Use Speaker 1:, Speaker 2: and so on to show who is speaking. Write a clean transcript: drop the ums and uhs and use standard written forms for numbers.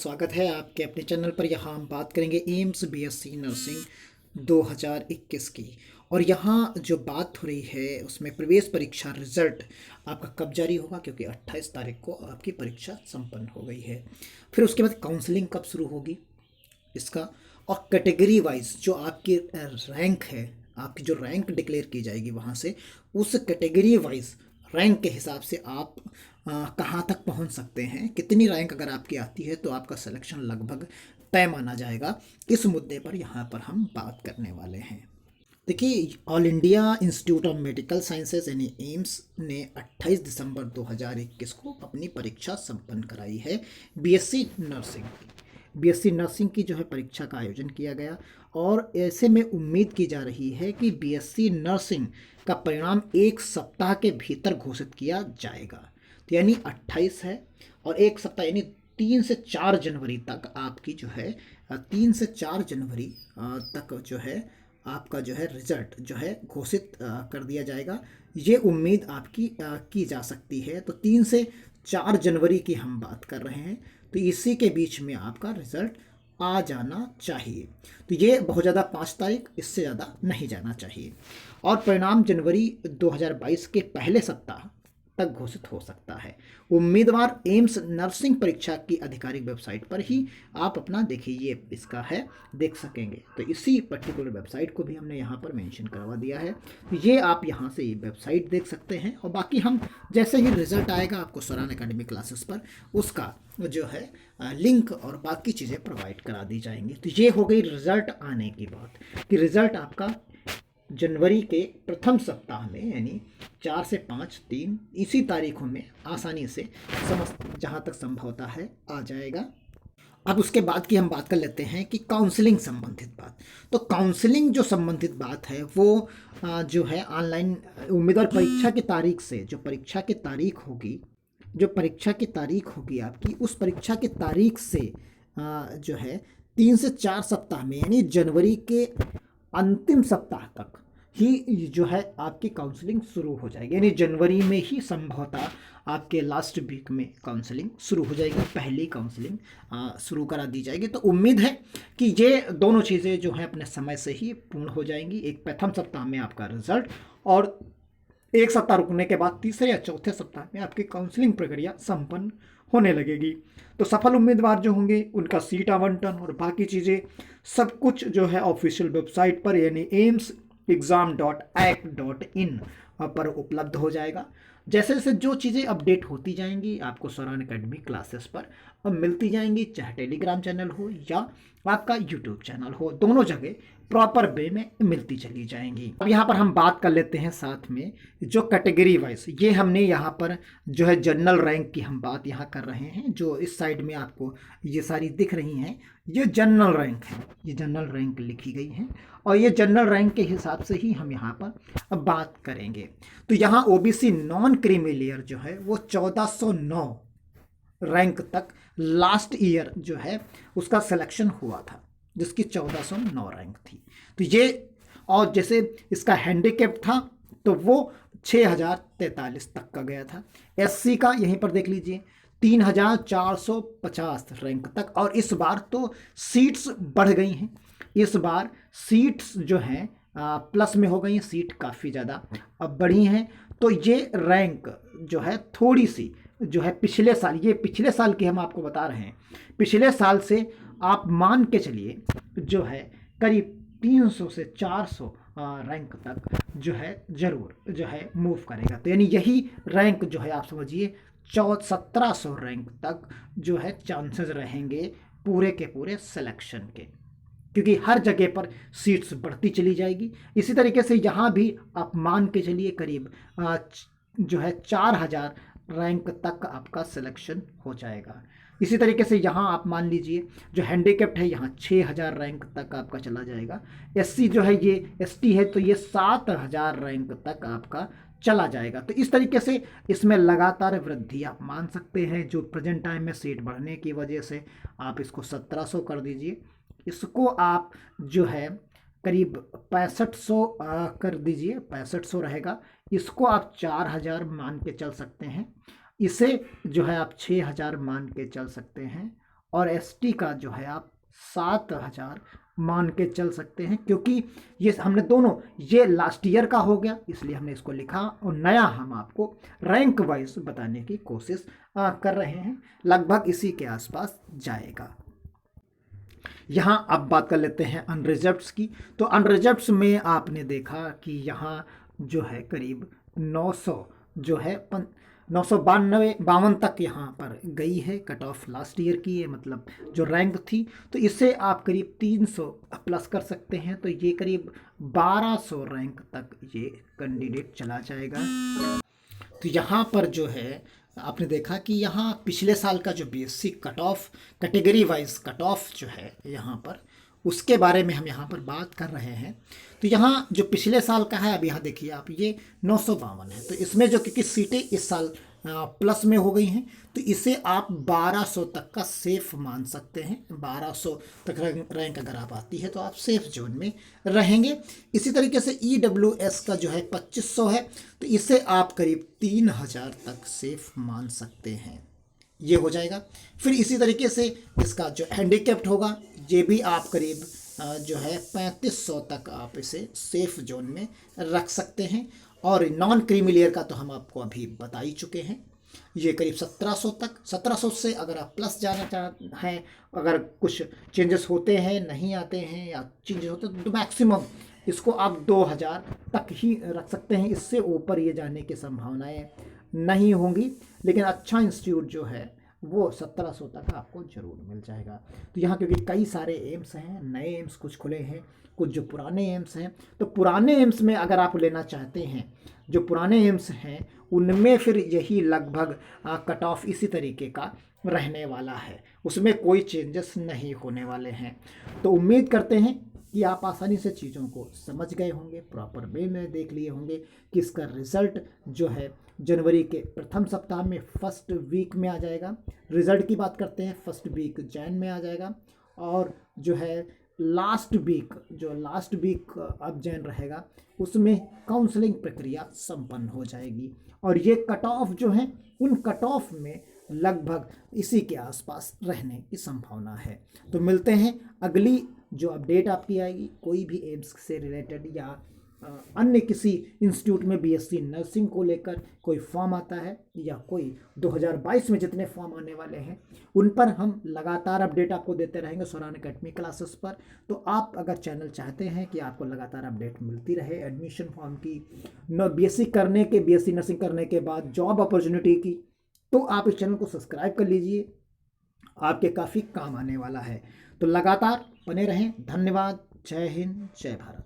Speaker 1: स्वागत है आपके अपने चैनल पर। यहाँ हम बात करेंगे एम्स बीएससी नर्सिंग 2021 की। और यहाँ जो बात हो रही है उसमें प्रवेश परीक्षा रिजल्ट आपका कब जारी होगा, क्योंकि 28 तारीख को आपकी परीक्षा संपन्न हो गई है। फिर उसके बाद काउंसलिंग कब शुरू होगी इसका, और कैटेगरी वाइज जो आपकी रैंक है, आपकी जो रैंक डिक्लेयर की जाएगी वहाँ से, उस कैटेगरी वाइज रैंक के हिसाब से आप कहाँ तक पहुँच सकते हैं। कितनी रैंक अगर आपकी आती है तो आपका सिलेक्शन लगभग तय माना जाएगा। इस मुद्दे पर यहाँ पर हम बात करने वाले हैं। देखिए, all India institute of medical sciences यानी एम्स ने 28 दिसंबर 2021 को अपनी परीक्षा संपन्न कराई है बीएससी नर्सिंग की। बीएससी नर्सिंग की जो है परीक्षा का आयोजन किया गया, और ऐसे में उम्मीद की जा रही है कि बीएससी नर्सिंग का परिणाम एक सप्ताह के भीतर घोषित किया जाएगा। तो यानी 28 है और एक सप्ताह यानी 3 से 4 जनवरी तक आपकी जो है 3 से 4 जनवरी तक जो है आपका जो है रिजल्ट जो है घोषित कर दिया जाएगा। ये उम्मीद आपकी की जा सकती है। तो 3 से 4 जनवरी की हम बात कर रहे हैं, तो इसी के बीच में आपका रिजल्ट आ जाना चाहिए। तो ये बहुत ज़्यादा 5 तारीख, इससे ज़्यादा नहीं जाना चाहिए। और परिणाम जनवरी 2022 के पहले सप्ताह तक घोषित हो सकता है। उम्मीदवार एम्स नर्सिंग परीक्षा की आधिकारिक वेबसाइट पर ही आप अपना देखिए ये इसका है देख सकेंगे। तो इसी पर्टिकुलर वेबसाइट को भी हमने यहाँ पर मेंशन करवा दिया है। तो ये आप यहाँ से ये वेबसाइट देख सकते हैं। और बाकी हम जैसे ही रिजल्ट आएगा आपको स्वरान एकेडमी क्लासेस पर उसका जो है लिंक और बाकी चीज़ें प्रोवाइड करा दी जाएंगी। तो ये हो गई रिजल्ट आने की बात, कि रिजल्ट आपका जनवरी के प्रथम सप्ताह में यानी 4 से 5 3 इसी तारीखों में आसानी से जहाँ तक संभवता है आ जाएगा। अब उसके बाद की हम बात कर लेते हैं कि काउंसलिंग संबंधित बात। तो काउंसलिंग जो संबंधित बात है वो जो है ऑनलाइन उम्मीदवार परीक्षा की तारीख से, जो परीक्षा की तारीख होगी, जो परीक्षा की तारीख होगी आपकी, उस परीक्षा की तारीख से जो है 3 से 4 सप्ताह में यानी जनवरी के अंतिम सप्ताह तक ही जो है आपकी काउंसलिंग शुरू हो जाएगी। यानी जनवरी में ही संभवतः आपके लास्ट वीक में काउंसलिंग शुरू हो जाएगी, पहली काउंसलिंग शुरू करा दी जाएगी। तो उम्मीद है कि ये दोनों चीज़ें जो हैं अपने समय से ही पूर्ण हो जाएंगी। एक प्रथम सप्ताह में आपका रिजल्ट, और एक सप्ताह रुकने के बाद तीसरे या चौथे सप्ताह में आपकी काउंसलिंग प्रक्रिया संपन्न होने लगेगी। तो सफल उम्मीदवार जो होंगे उनका सीट आवंटन और बाकी चीज़ें सब कुछ जो है ऑफिशियल वेबसाइट पर यानी aimsexam.ac.in पर उपलब्ध हो जाएगा। जैसे जैसे जो चीज़ें अपडेट होती जाएंगी आपको स्वरान एकेडमी क्लासेस पर अब मिलती जाएंगी, चाहे टेलीग्राम चैनल हो या आपका यूट्यूब चैनल हो, दोनों जगह प्रॉपर वे में मिलती चली जाएंगी। अब यहाँ पर हम बात कर लेते हैं साथ में जो कैटेगरी वाइज, ये हमने यहाँ पर जो है जनरल रैंक की हम बात यहाँ कर रहे हैं। जो इस साइड में आपको ये सारी दिख रही हैं ये जनरल रैंक है, ये जनरल रैंक लिखी गई है, और ये जनरल रैंक के हिसाब से ही हम यहाँ पर अब बात करेंगे। तो यहाँ ओबीसी नॉन क्रीमी लेयर जो है वो 1409 रैंक तक लास्ट ईयर जो है उसका सिलेक्शन हुआ था, जिसकी 1409 रैंक थी। तो ये, और जैसे इसका हैंडीकैप था तो वो 6043 तक का गया था। एससी का यहीं पर देख लीजिए 3450 रैंक तक। और इस बार तो सीट्स बढ़ गई हैं, इस बार सीट्स जो हैं प्लस में हो गई हैं, सीट काफ़ी ज़्यादा अब बढ़ी हैं। तो ये रैंक जो है थोड़ी सी जो है पिछले साल, ये पिछले साल की हम आपको बता रहे हैं, पिछले साल से आप मान के चलिए जो है करीब 300 से 400 रैंक तक जो है ज़रूर जो है मूव करेगा। तो यानी यही रैंक जो है आप समझिए 1700 रैंक तक जो है चांसेस रहेंगे पूरे के पूरे सिलेक्शन के, क्योंकि हर जगह पर सीट्स बढ़ती चली जाएगी। इसी तरीके से यहाँ भी आप मान के चलिए करीब जो है 4000 रैंक तक आपका सिलेक्शन हो जाएगा। इसी तरीके से यहाँ आप मान लीजिए जो हैंडीकैप्ड है यहाँ 6000 रैंक तक आपका चला जाएगा। एससी जो है ये एसटी है तो ये 7000 रैंक तक आपका चला जाएगा। तो इस तरीके से इसमें लगातार वृद्धि आप मान सकते हैं। जो प्रेजेंट टाइम में सीट बढ़ने की वजह से आप इसको 1700 कर दीजिए, इसको आप जो है करीब 6500 कर दीजिए, 6500 रहेगा। इसको आप 4000 मान के चल सकते हैं, इसे जो है आप 6000 मान के चल सकते हैं, और एसटी का जो है आप 7,000 मान के चल सकते हैं, क्योंकि ये हमने दोनों, ये लास्ट ईयर का हो गया इसलिए हमने इसको लिखा, और नया हम आपको रैंक वाइज बताने की कोशिश कर रहे हैं। लगभग इसी के आसपास जाएगा। यहाँ अब बात कर लेते हैं अनरिजर्व्ड्स की। तो अनरिजर्व्ड्स में आपने देखा कि यहाँ जो है करीब 900 जो है 992 तक यहाँ पर गई है कट ऑफ लास्ट ईयर की, ये मतलब जो रैंक थी। तो इससे आप करीब 300 प्लस कर सकते हैं, तो ये करीब 1200 रैंक तक ये कैंडिडेट चला जाएगा। तो यहाँ पर जो है आपने देखा कि यहाँ पिछले साल का जो BSc cut off category wise cut off जो है यहाँ पर, उसके बारे में हम यहाँ पर बात कर रहे हैं। तो यहाँ जो पिछले साल का है, अब यहाँ देखिए आप, ये 952 है। तो इसमें जो क्योंकि सीटें इस साल प्लस में हो गई हैं, तो इसे आप 1200 तक का सेफ मान सकते हैं। 1200 तक रैंक अगर आप आती है तो आप सेफ जोन में रहेंगे। इसी तरीके से EWS का जो है 2500 है, तो इसे आप करीब 3000 तक सेफ मान सकते हैं, ये हो जाएगा। फिर इसी तरीके से इसका जो हैंडीकैप्ड होगा, ये भी आप करीब जो है 3500 तक आप इसे सेफ जोन में रख सकते हैं। और नॉन क्रीमी लेयर का तो हम आपको अभी बता ही चुके हैं, ये करीब 1700 तक। 1700 से अगर आप प्लस जाना चाहते हैं, अगर कुछ चेंजेस होते हैं, नहीं आते हैं या चेंजेस होते हैं, तो मैक्सिमम इसको आप 2000 तक ही रख सकते हैं। इससे ऊपर ये जाने की संभावनाएं नहीं होंगी, लेकिन अच्छा इंस्टीट्यूट जो है वो 1700 तक आपको ज़रूर मिल जाएगा। तो यहाँ क्योंकि कई सारे एम्स हैं, नए एम्स कुछ खुले हैं, कुछ जो पुराने एम्स हैं, तो पुराने एम्स में अगर आप लेना चाहते हैं, जो पुराने एम्स हैं उनमें फिर यही लगभग कट ऑफ इसी तरीके का रहने वाला है, उसमें कोई चेंजेस नहीं होने वाले हैं। तो उम्मीद करते हैं कि आप आसानी से चीज़ों को समझ गए होंगे, प्रॉपर वे में देख लिए होंगे कि इसका रिज़ल्ट जो है जनवरी के प्रथम सप्ताह में फर्स्ट वीक में आ जाएगा। रिज़ल्ट की बात करते हैं, फर्स्ट वीक जैन में आ जाएगा, और जो है लास्ट वीक अब जैन रहेगा, उसमें काउंसलिंग प्रक्रिया संपन्न हो जाएगी। और ये कट ऑफ जो है, उन कट ऑफ में लगभग इसी के आसपास रहने की संभावना है। तो मिलते हैं अगली जो अपडेट आपकी आएगी, कोई भी एम्स से रिलेटेड या अन्य किसी इंस्टीट्यूट में बीएससी नर्सिंग को लेकर कोई फॉर्म आता है, या कोई 2022 में जितने फॉर्म आने वाले हैं उन पर हम लगातार अपडेट आपको देते रहेंगे सौरान एकेडमी क्लासेस पर। तो आप अगर चैनल चाहते हैं कि आपको लगातार अपडेट मिलती रहे एडमिशन फॉर्म की, बीएससी नर्सिंग करने के बाद जॉब अपॉर्चुनिटी की, तो आप इस चैनल को सब्सक्राइब कर लीजिए, आपके काफ़ी काम आने वाला है। तो लगातार बने रहें। धन्यवाद। जय हिंद, जय भारत।